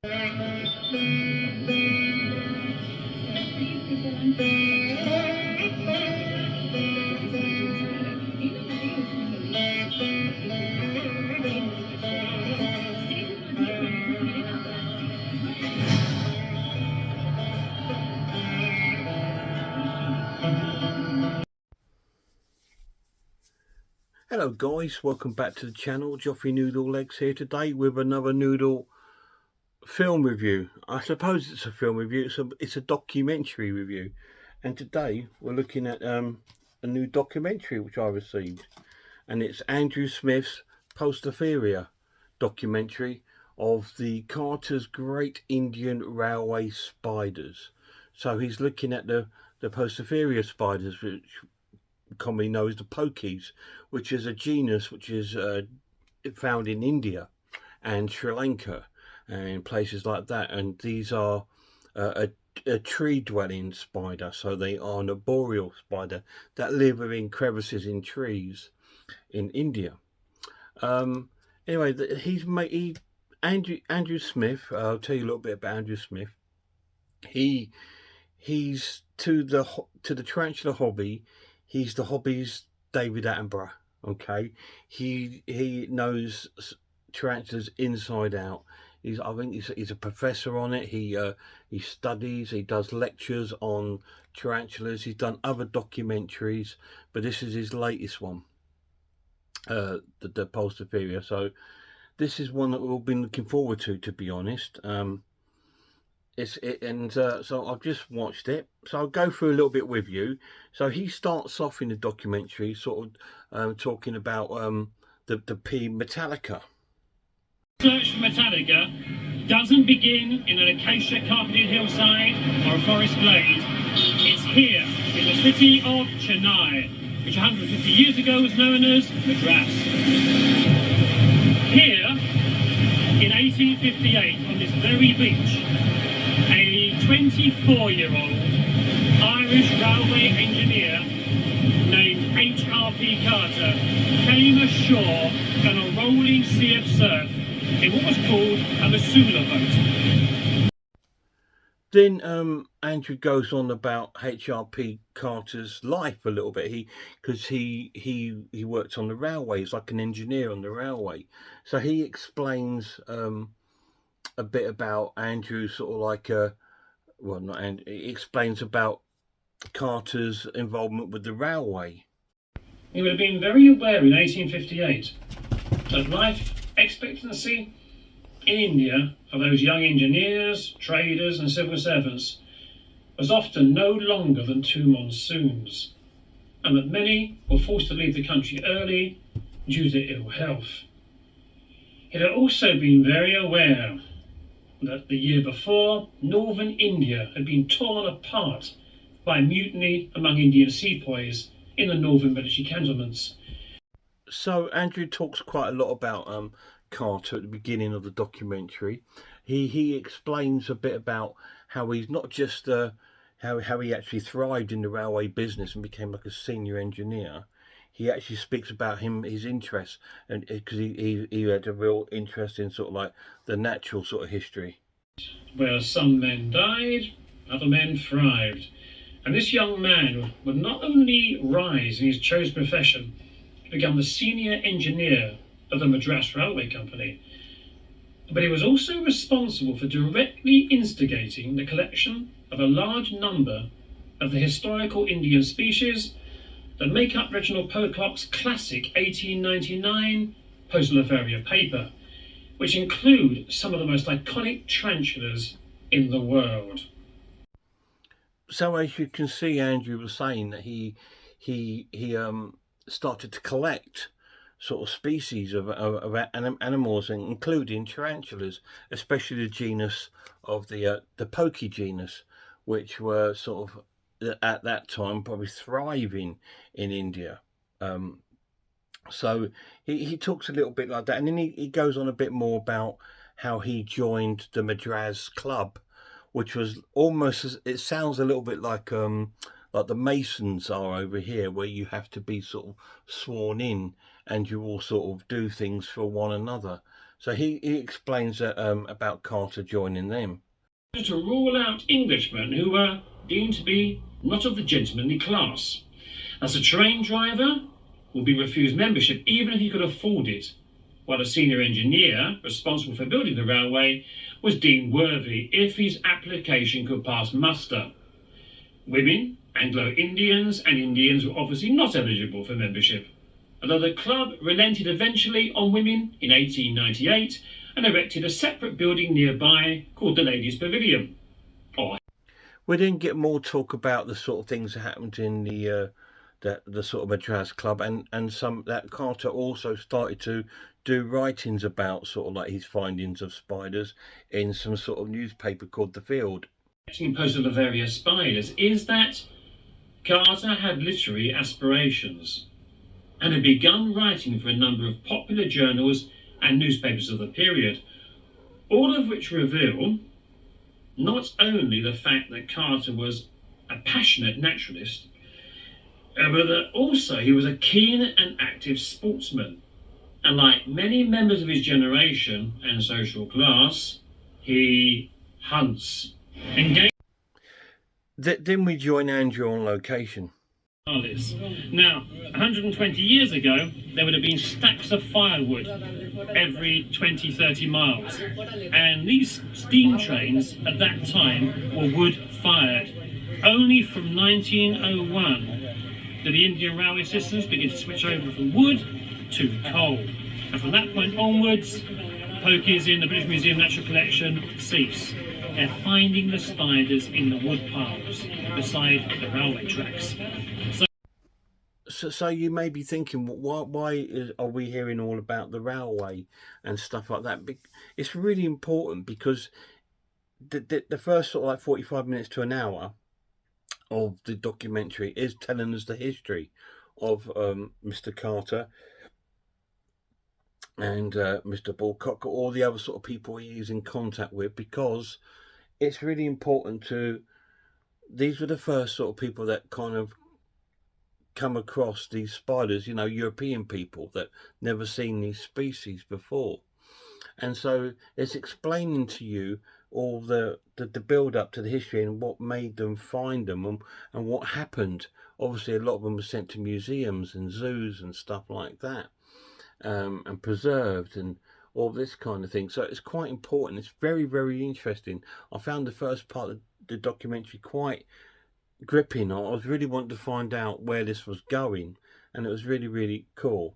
Hello guys, welcome back to the channel. Joffrey Noodle Legs here today with another noodle film review. I suppose it's a film review, it's a documentary review. And today we're looking at a new documentary which I received. And it's Andrew Smith's Poecilotheria documentary of the Carter's Great Indian Railway Spiders. So he's looking at the Poecilotheria spiders, which commonly known as the pokies, which is a genus which is found in India and Sri Lanka and places like that. And these are a tree-dwelling spider, so they are an arboreal spider that live within crevices in trees in India. Anyway, Andrew Smith. I'll tell you a little bit about Andrew Smith. He's to the tarantula hobby. He's the hobby's David Attenborough. Okay, he knows tarantulas inside out. I think he's a professor on it. He studies. He does lectures on tarantulas. He's done other documentaries, but this is his latest one, the Poecilotheria. So this is one that we've all been looking forward to be honest. So I've just watched it, so I'll go through a little bit with you. So he starts off in the documentary sort of talking about the P Metallica. Search for Metallica doesn't begin in an acacia carpeted hillside or a forest glade. It's here in the city of Chennai, which 150 years ago was known as Madras. Here in 1858 on this very beach, a 24-year-old Irish railway engineer named H.R.P. Carter came ashore on a rolling sea of surf in what was called a Missoula boat. Then Andrew goes on about H.R.P. Carter's life a little bit. Because he worked on the railways, like an engineer on the railway. So he explains a bit about Andrew, sort of like he explains about Carter's involvement with the railway. He would have been very aware in 1858 that life expectancy in India for those young engineers, traders and civil servants was often no longer than 2 monsoons, and that many were forced to leave the country early due to ill health. He had also been very aware that the year before, northern India had been torn apart by mutiny among Indian sepoys in the northern military cantonments. So Andrew talks quite a lot about Carter at the beginning of the documentary. He explains a bit about how he's not just how he actually thrived in the railway business and became like a senior engineer. He actually speaks about his interests, and because he had a real interest in sort of like the natural sort of history. Where some men died, other men thrived. And this young man would not only rise in his chosen profession to become the senior engineer of the Madras Railway Company, but he was also responsible for directly instigating the collection of a large number of the historical Indian species that make up Reginald Pocock's classic 1899 Poecilotheria paper, which include some of the most iconic tarantulas in the world. So as you can see, Andrew was saying that he started to collect sort of species of animals, including tarantulas, especially the genus of the Pokie genus, which were sort of at that time probably thriving in India. So he talks a little bit like that, and then he goes on a bit more about how he joined the Madras Club, which was almost, it sounds a little bit like the Masons are over here, where you have to be sort of sworn in and you all sort of do things for one another. So he explains that, about Carter joining them. To rule out Englishmen who were deemed to be not of the gentlemanly class. As a train driver, would be refused membership even if he could afford it, while a senior engineer responsible for building the railway was deemed worthy if his application could pass muster. Women, Anglo-Indians and Indians were obviously not eligible for membership, although the club relented eventually on women in 1898 and erected a separate building nearby called the Ladies' Pavilion. We didn't get more talk about the sort of things that happened in the sort of Madras club, and some that Carter also started to do writings about sort of like his findings of spiders in some sort of newspaper called The Field. Poecilotheria spiders is that Carter had literary aspirations and had begun writing for a number of popular journals and newspapers of the period, all of which reveal not only the fact that Carter was a passionate naturalist, but that also he was a keen and active sportsman. And like many members of his generation and social class, he hunts. Then we join Andrew on location. Now, 120 years ago, there would have been stacks of firewood every 20-30 miles. And these steam trains at that time were wood-fired. Only from 1901 did the Indian railway systems begin to switch over from wood to coal. And from that point onwards, pokies in the British Museum Natural Collection cease. They're finding the spiders in the wood piles beside the railway tracks. So you may be thinking, why are we hearing all about the railway and stuff like that? It's really important because the first sort of like 45 minutes to an hour of the documentary is telling us the history of Mr. Carter and Mr. Balcock, all the other sort of people he's in contact with, because it's really important these were the first sort of people that kind of come across these spiders, European people that never seen these species before. And so it's explaining to you all the build up to the history and what made them find them and what happened. Obviously, a lot of them were sent to museums and zoos and stuff like that, and preserved and all this kind of thing. So it's quite important. It's very, very interesting. I found the first part of the documentary quite gripping. I was really wanting to find out where this was going, and it was really, really cool.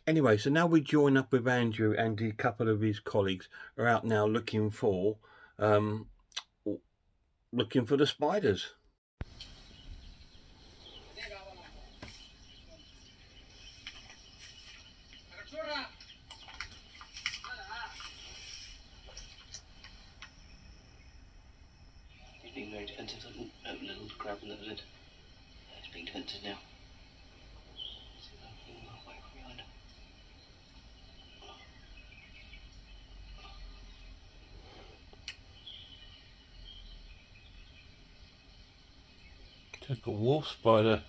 Anyway, so now we join up with Andrew, and a couple of his colleagues are out now looking for the spiders. He's being very defensive, a little grab and that was it. He's being defensive now. See that thing away from behind. Took a wolf spider.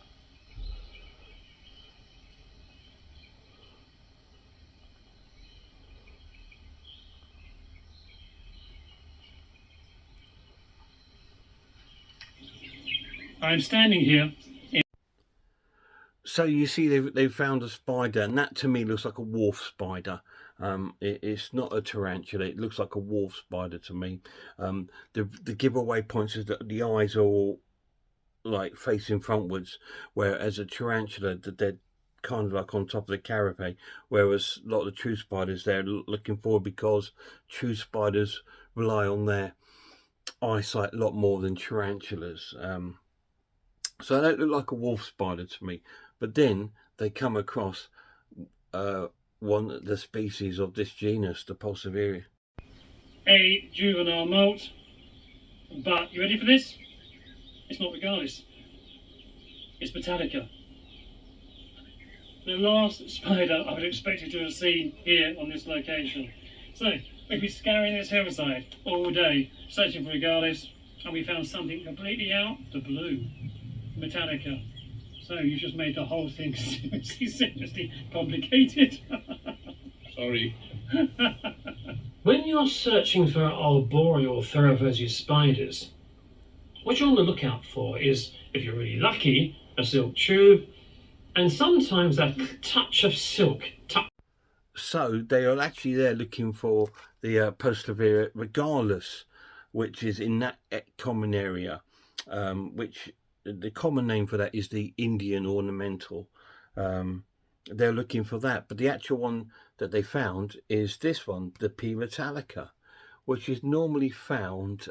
I'm standing here. So you see, they've found a spider, and that to me looks like a wolf spider. It's not a tarantula. It looks like a wolf spider to me. The giveaway points is that the eyes are all like facing frontwards, whereas a tarantula, they're kind of like on top of the carapace, whereas a lot of the true spiders, they're looking forward, because true spiders rely on their eyesight a lot more than tarantulas. So they don't look like a wolf spider to me. But then they come across one of the species of this genus, the Poecilotheria. A juvenile molt. But you ready for this? It's not Regalis. It's Metallica. The last spider I would expect to have seen here on this location. So we've been scouring this hillside all day, searching for Regalis, and we found something completely out the blue. Metallica. So you just made the whole thing seriously complicated. Sorry. When you're searching for arboreal thoroughversity spiders, what you're on the lookout for is, if you're really lucky, a silk tube, and sometimes that touch of silk. So they are actually there looking for the Poecilotheria regardless, which is in that common area, which the common name for that is the Indian ornamental. They're looking for that, but the actual one that they found is this one, the P. metallica, which is normally found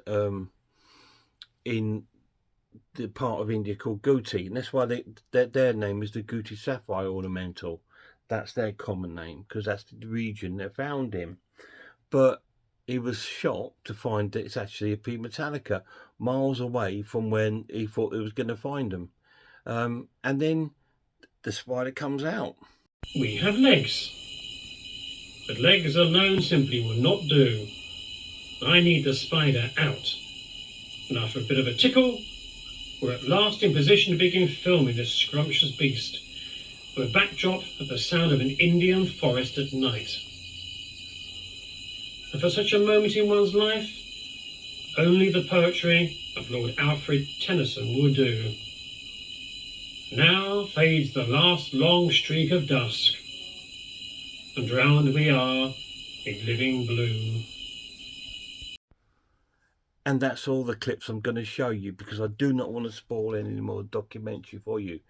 in the part of India called Guti, and that's why their name is the Guti sapphire ornamental. That's their common name because that's the region they're found in. But he was shocked to find that it's actually a P. metallica, miles away from when he thought he was going to find them. And then the spider comes out. We have legs, but legs alone simply will not do. I need the spider out. And after a bit of a tickle, we're at last in position to begin filming this scrumptious beast, with a backdrop of the sound of an Indian forest at night. And for such a moment in one's life, only the poetry of Lord Alfred Tennyson will do. Now fades the last long streak of dusk, and drowned we are in living blue. And that's all the clips I'm going to show you because I do not want to spoil any more documentary for you,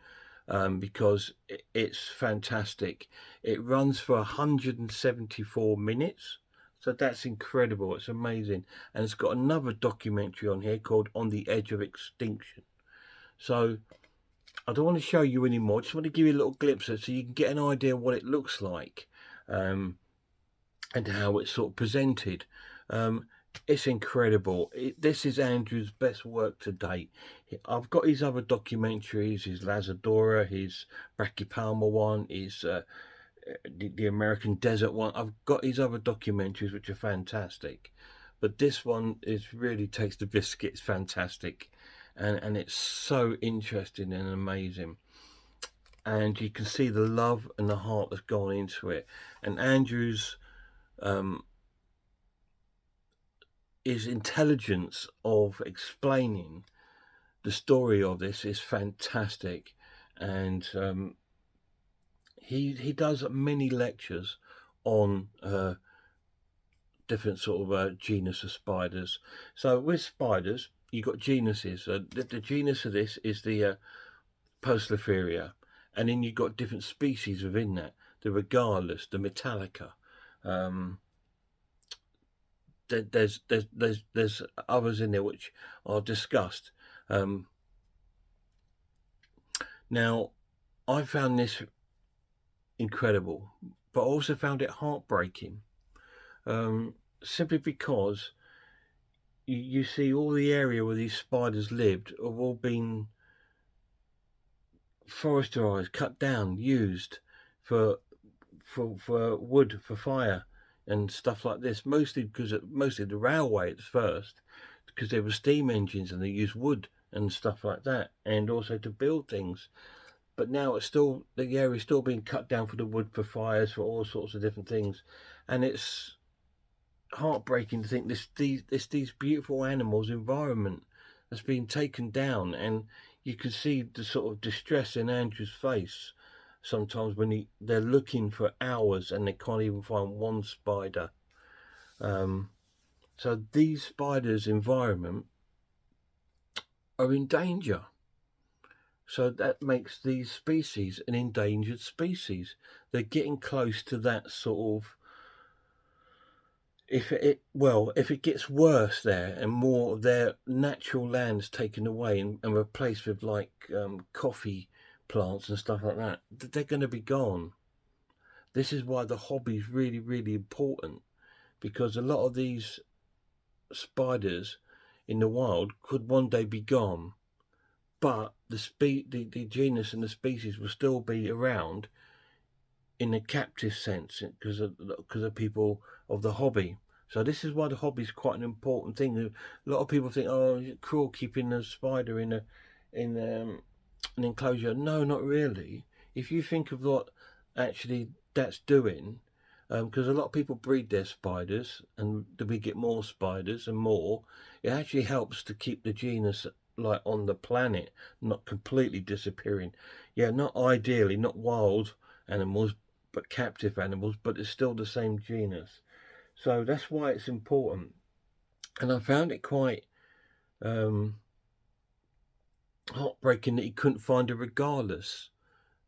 because it's fantastic. It runs for 174 minutes. So that's incredible. It's amazing. And it's got another documentary on here called On the Edge of Extinction. So I don't want to show you anymore. I just want to give you a little glimpse of it so you can get an idea of what it looks like, and how it's sort of presented. It's incredible. This is Andrew's best work to date. I've got his other documentaries, his Lazadora, his Brachypalma one, his the American Desert one. I've got his other documentaries which are fantastic, but this one really takes the biscuit. It's fantastic, and it's so interesting and amazing, and you can see the love and the heart that's gone into it. And Andrew's his intelligence of explaining the story of this is fantastic, and he does many lectures on different sort of genus of spiders. So with spiders, you've got genuses. The genus of this is the Poecilotheria, and then you've got different species within that. The Regardless, the Metallica. There's others in there which are discussed. Now, I found this incredible, but I also found it heartbreaking, simply because you see all the area where these spiders lived have all been forested, cut down, used for wood, for fire and stuff like this, mostly because mostly the railway at first, because there were steam engines and they used wood and stuff like that, and also to build things. But now it's still, the area is still being cut down for the wood, for fires, for all sorts of different things, and it's heartbreaking to think these beautiful animals environment that's been taken down. And you can see the sort of distress in Andrew's face sometimes when they're looking for hours and they can't even find one spider. So these spiders' environment are in danger. So that makes these species an endangered species. They're getting close to that sort of, if it gets worse there and more of their natural land's taken away and replaced with like coffee plants and stuff like that, they're going to be gone. This is why the hobby is really, really important, because a lot of these spiders in the wild could one day be gone, but the genus and the species will still be around in a captive sense because of people of the hobby. So this is why the hobby is quite an important thing. A lot of people think, oh, it's cruel keeping a spider in an enclosure. No, not really. If you think of what actually that's doing, because a lot of people breed their spiders, and we get more spiders and more. It actually helps to keep the genus like on the planet, not completely disappearing. Yeah, not ideally, not wild animals, but captive animals, but it's still the same genus. So that's why it's important. And I found it quite heartbreaking that he couldn't find a regardless.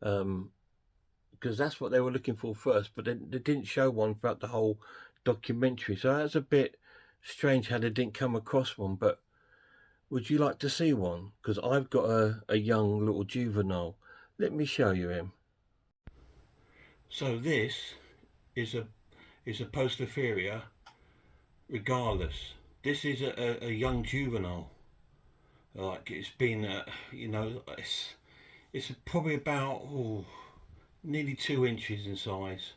Because that's what they were looking for first, but they didn't show one throughout the whole documentary. So that's a bit strange how they didn't come across one. But would you like to see one? Because I've got a young little juvenile. Let me show you him. So this is a Poecilotheria regardless. This is a young juvenile. Like it's been, it's probably about nearly 2 inches in size.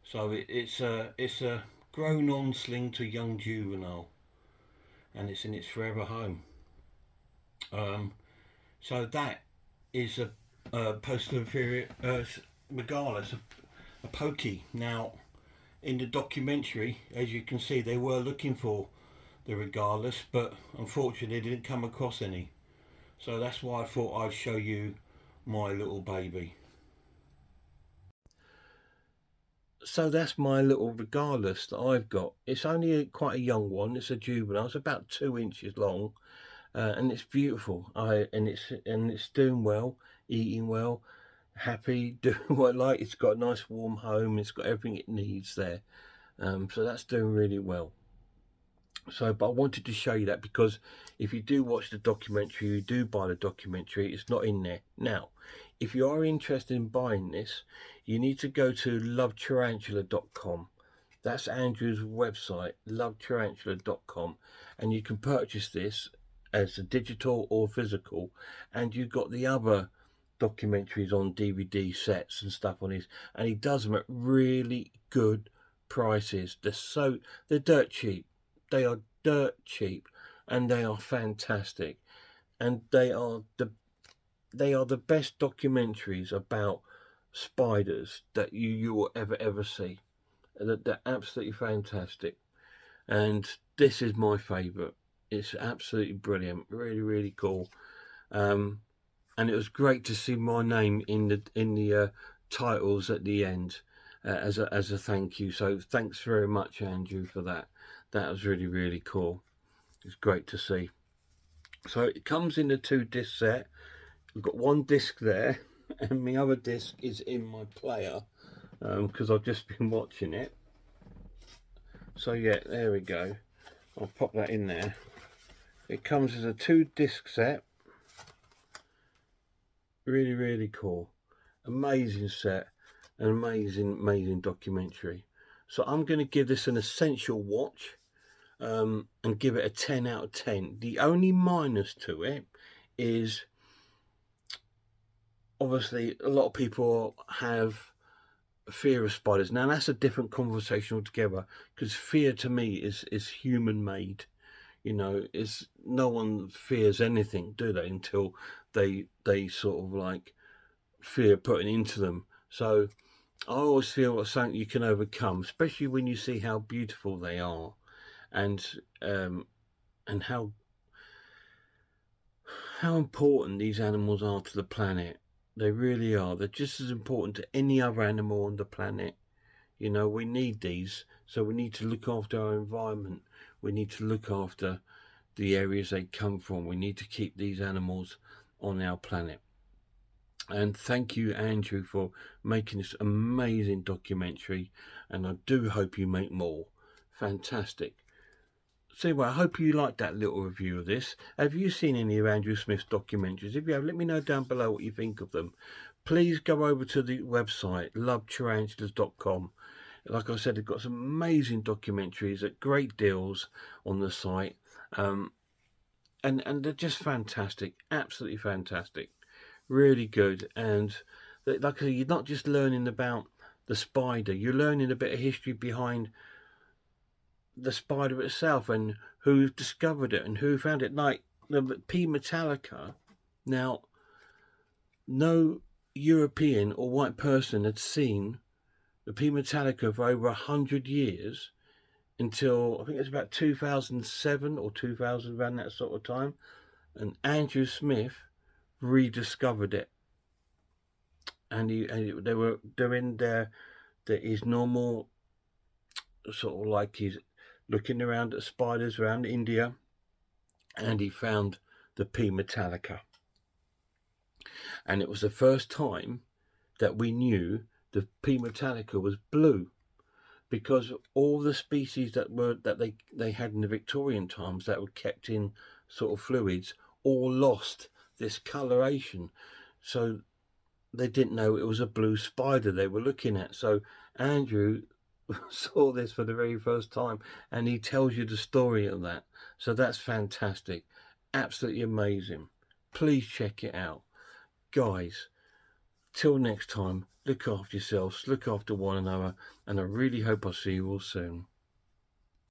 So it's a grown-on sling to young juvenile, and it's in its forever home. So that is a Poecilotheria regardless, a pokey. Now, in the documentary, as you can see, they were looking for the regardless, but unfortunately, they didn't come across any. So that's why I thought I'd show you my little baby. So that's my little regardless that I've got. It's only quite a young one. It's a juvenile. It's about 2 inches long, and it's beautiful. And it's doing well, eating well, happy, doing what I like. It's got a nice warm home. It's got everything it needs there. So that's doing really well. So, but I wanted to show you that because if you do watch the documentary, you do buy the documentary, it's not in there. Now, if you are interested in buying this, you need to go to lovetarantula.com. That's Andrew's website, lovetarantula.com, and you can purchase this as a digital or physical, and you've got the other documentaries on DVD sets and stuff on his, and he does them at really good prices. They're dirt cheap. They are dirt cheap, and they are fantastic, and they are the best documentaries about spiders that you will ever see. They're absolutely fantastic, and this is my favourite. It's absolutely brilliant, really cool, and it was great to see my name in the titles at the end as a thank you. So thanks very much, Andrew, for that. That was really cool. It's great to see. So it comes in a 2-disc set. We've got 1 disc there, and my other disc is in my player because I've just been watching it. So yeah, there we go. I'll pop that in there. It comes as a 2-disc set. Really cool. Amazing set. An amazing documentary. So I'm going to give this an essential watch. And give it a 10 out of 10. The only minus to it is obviously a lot of people have fear of spiders. Now that's a different conversation altogether, because fear to me is human made. You know, it's no one fears anything, do they, until they sort of like fear putting into them. So I always feel it's something you can overcome, especially when you see how beautiful they are. And how important these animals are to the planet. They really are. They're just as important to any other animal on the planet. You know, we need these, so we need to look after our environment. We need to look after the areas they come from. We need to keep these animals on our planet. And thank you, Andrew, for making this amazing documentary, and I do hope you make more. Fantastic. So well, I hope you liked that little review of this. Have you seen any of Andrew Smith's documentaries? If you have, let me know down below what you think of them. Please go over to the website, lovetarantulas.com. Like I said, they've got some amazing documentaries at great deals on the site. And they're just fantastic, absolutely fantastic. Really good. And like I said, you're not just learning about the spider, you're learning a bit of history behind the spider itself and who discovered it and who found it. Like the P. metallica. Now, no European or white person had seen the P. metallica for over 100 years until I think it's about 2007 or 2000, around that sort of time, and Andrew Smith rediscovered it, and they were doing his normal sort of like he's looking around at spiders around India, and he found the P. metallica, and it was the first time that we knew the P. metallica was blue, because all the species that they had in the Victorian times that were kept in sort of fluids all lost this coloration, so they didn't know it was a blue spider they were looking at. So Andrew saw this for the very first time, and he tells you the story of that. So that's fantastic, absolutely amazing. Please check it out, guys. Till next time, look after yourselves, look after one another, and I really hope I'll see you all soon.